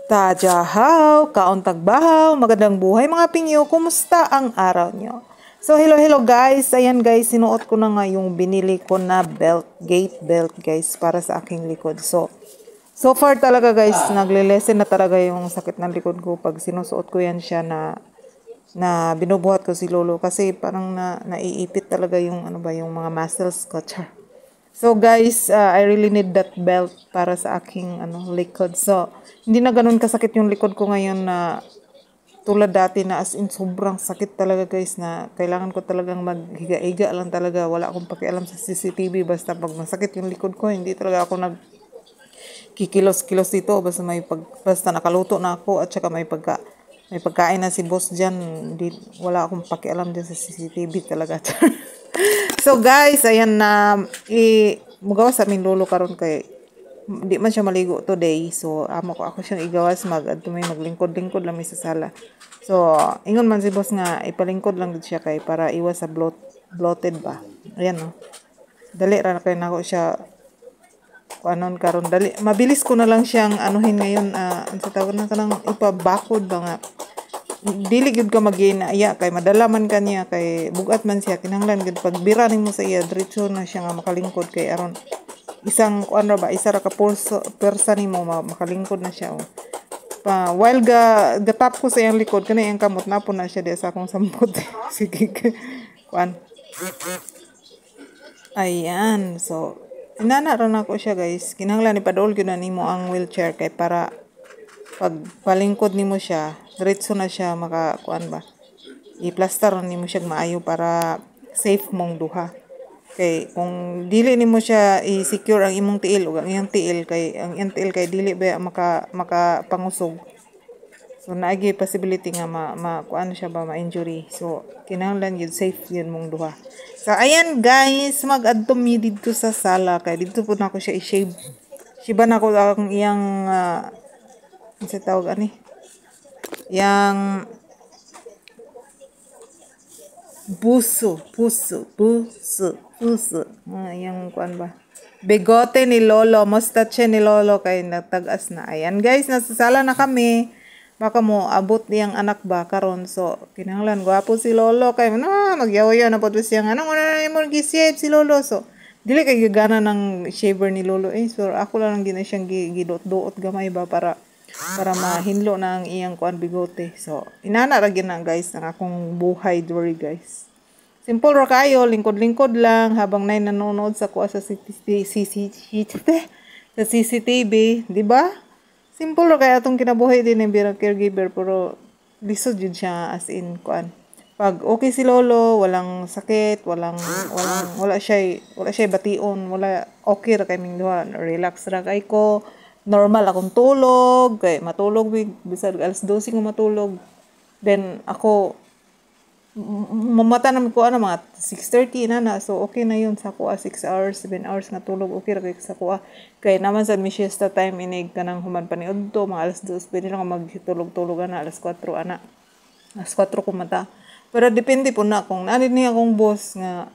Tajahaw, kauntag bahaw, magandang buhay mga pingyo, kumusta ang araw nyo? So hello guys, ayan guys, sinuot ko na nga yung binili ko na belt, gate belt guys, para sa aking likod. So far talaga guys, nagle-lessen na talaga yung sakit ng likod ko pag sinusuot ko yan siya na binubuhat ko si Lolo kasi parang naiipit talaga yung yung mga muscles ko. Char. So guys, I really need that belt para sa aking likod. So hindi na ganun kasakit yung likod ko ngayon na tulad dati na as in sobrang sakit talaga guys na kailangan ko talagang maghiga-higa lang talaga. Wala akong pakialam sa CCTV basta pag masakit yung likod ko, hindi talaga ako kikilos-kilos dito basta nakaluto na ako at saka may pagkain na si boss diyan. Wala akong pakialam diyan sa CCTV talaga. So guys, ayan na mugawas sa amin Lolo karon kay di man siya maligo today. So ako siyang igawas maglingkod-lingkod lang sa sala. So ingon man si boss nga ipalingkod lang gid siya kay para iwas sa bloated ba. Ayan no. Dali ra kay nako siya kuanon karon dali. Mabilis ko na lang siyang anuhin ngayon ang sa tawag na kanang ipabakod ba nga. Dili gud ka mag-inaya kay madala man kaniya kay bugat man siya kinahanglan gud pagbira nimo sa iya diretso na siya nga makalingkod kay aron isang isa ra ka persa nimo makalingkod na siya while gatap ko sa iyang likod kanay ang kamot napon na siya di sa akong sampot. Sige kuan ayan. So inana ra na ko siya guys, kinahanglan ipadol gyud na nimo ang wheelchair kay para pag palingkod nimo siya diretso na siya i-plaster nimo siya maayo para safe mong duha. Kay kung dili nimo siya i-secure ang imong tiil ug ang iyang tiil kay dili ba makapangusog. So naagi possibility nga siya ba ma-injury. So kinahanglan yun safe yun mong duha. So ayan guys, mag-adto mi dito sa sala kay dito po na ako siya i-shave. Shiba na ko ang iyang sa tawag yang puso. Yung kuan ba? Bigote ni Lolo, mustache ni Lolo kay natagas na. Ayan guys, nasa sala na kami. Baka mo abot niyang anak ba karon. So kinahanglan gwapo si Lolo kay magyaw-yaw na pod siya nga nang na mo gi-shave si Lolo. So dili kay gana ng shaver ni Lolo so ako lang gina siyang giduot-duot gamay ba para mahinlo na ang iyang kuan bigote. So inana ra gyud na guys ang akong buhay diri guys. Simple ra kayo, lingkod-lingkod lang habang nanonood sa kuha sa CCTV, di ba? Simple ra kay atong kinabuhi din ng birang caregiver pero lisod jud siya as in kuan. Pag okay si Lolo, walang sakit, wala siya bation, okay ra kay ming duha, relax ra kay ko. Normal akong tulog, kay matulog bisag alas 12 ko matulog. Then ako mamata naman ko mga 6:30 na so okay na yun sa kuha 6 hours 7 hours nga tulog okay ra kay sa kuha kay naman sa siesta time inig kanang human paniudto mga alas 2 pwede lang magtulog-tulog na alas 4 alas 4 ko mata pero depende po na kung nanin niya akong boss nga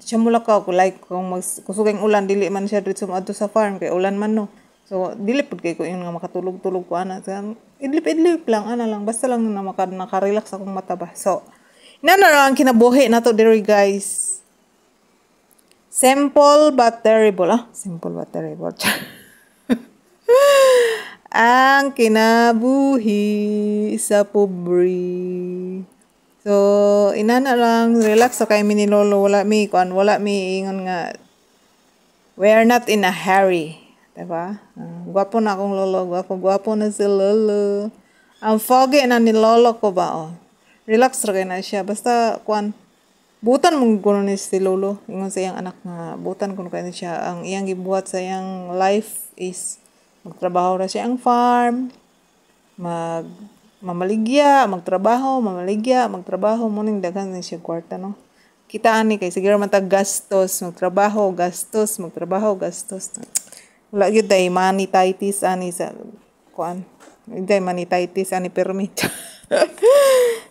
siya mulakaw ko like kung kusuging ulan dili man siya dito adto sa farm kay ulan man no. So dili pud kay ko yung nga makatulog-tulog ko idlip lang lang basta lang na nakarelax akong mata ba. So ang kinabuhi na to diri guys. Simple but terrible. Simple but terrible. Ang kinabuhi sa pobre. So inana lang relax sa kay ni Lolo wala mi ingon nga we are not in a hurry. Diba? Gwapo na akong Lolo. Gwapo na si Lolo. Ang foggy na ni Lolo ko ba relax ra kay na siya basta butan mong kuno ni si Lolo ingon sa iyang anak nga butan kuno kay siya ang iyang gibuhat sa iyang life is magtrabaho ra siya ang farm magtrabaho mo ning daghan ni siya kwarta no kita ani kay siguro man gastos magtrabaho wala gyud day manititis ani sa manititis ani permit.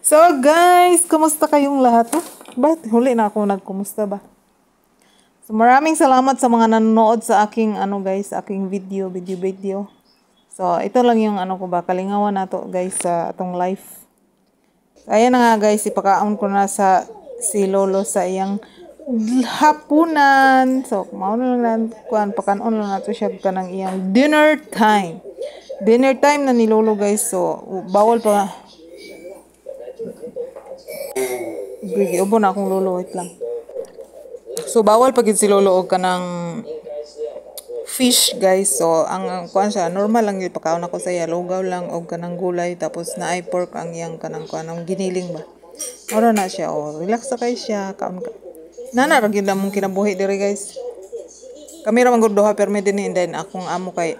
So guys, kumusta kayong lahat? Bakit huli na ako nagkumusta ba? So maraming salamat sa mga nanonood sa aking aking video. So, ito lang yung ano ko ba, kalingawan na to guys sa atong life. So, ayan na nga guys, ipakaon ko na sa si Lolo sa iyang hapunan. So, mauna lang kuan, pakanon lang nato siya kanang iyang dinner time. Dinner time na ni Lolo guys. So, bawal pa. Gigi, ubo na akong Lolo, wait lang. So, bawal pa gid si Lolo og kanang fish guys. So ang kuan siya normal lang yung pagkaon ako sa iya, lugaw lang og kanang gulay tapos naay pork ang iyang kanang kuanong giniling ba. Ora na siya, relax na kay siya, kaon ka. Nana ra gyud among kinabuhi diri guys. Kami ra man gud duha permi dinhi, and then akong amo kay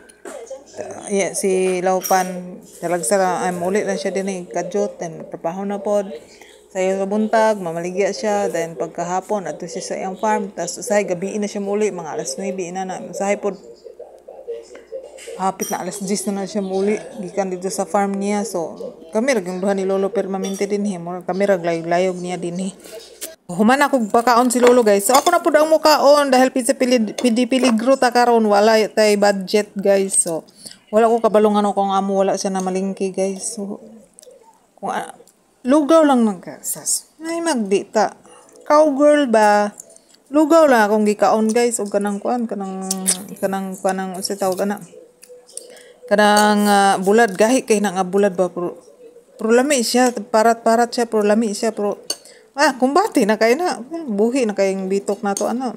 si Laupan talagsara ay muli lang siya dinhi kadyot, and trabaho na pod. Sayo sa buntag, mamaligya siya, then pagkahapon ato siya sa iyang farm, tapos usahay gabi na siya muli, mga alas 9 na usahay pod. Hapit na alas 10 na siya muli, gikan dito sa farm niya. So kami ra gyud duha ni Lolo permanente dinhi, kami ra layog niya dinhi. Human ako pakaon si Lolo guys. So ako na pud ang mukaon dahil piligro ta karon, wala tay budget guys. So wala ko kabalungan ako ang amo, wala siya na malingki guys. So kung lugaw lang nagkasas. Ay magdita. Cowgirl ba? Lugaw lang akong gikaon guys, og kanang kuan, kanang sa tawag ana. Kanang bulad gahi kay na nga bulad ba, pero lami siya, parat siya, pero lami siya, pero kumbati na kay na, buhi na kayong bitok na to ano.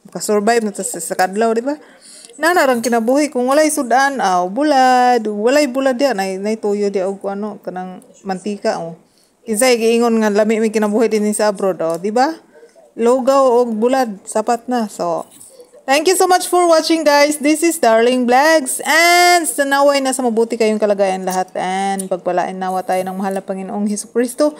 Maka-survive na sa kadlaw, di ba? Nanarang kinabuhi kung walay sudan, bulad, walay bulad yan, nay tuyo di og ano, kanang mantika Kinsay giingon nga lami may kinabuhi din sa abroad, di ba? Lugaw og bulad, sapat na. So, thank you so much for watching guys. This is Darling Vlogs, and sanaway na sa mabuti kayong kalagayan lahat, and pagpalain nawa tayo ng mahal na Panginoong Hesukristo.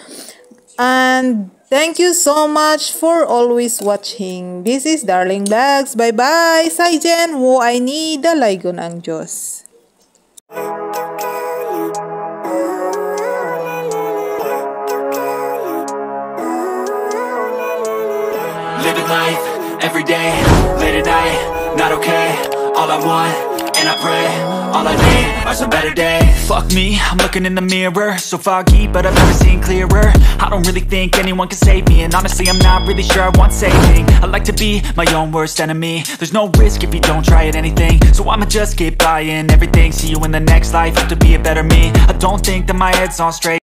And thank you so much for always watching. This is Darling Vlogs. Bye-bye. Sayjen, wo ay ni dalaygon ang Diyos. Living life, everyday, late at night, not okay. All I want, and I pray, all I need are some better days. Fuck me, I'm looking in the mirror, so foggy, but I've never seen clearer. I don't really think anyone can save me, and honestly I'm not really sure I want saving. I like to be my own worst enemy. There's no risk if you don't try at anything, so I'ma just keep buying everything. See you in the next life, have to be a better me. I don't think that my head's on straight.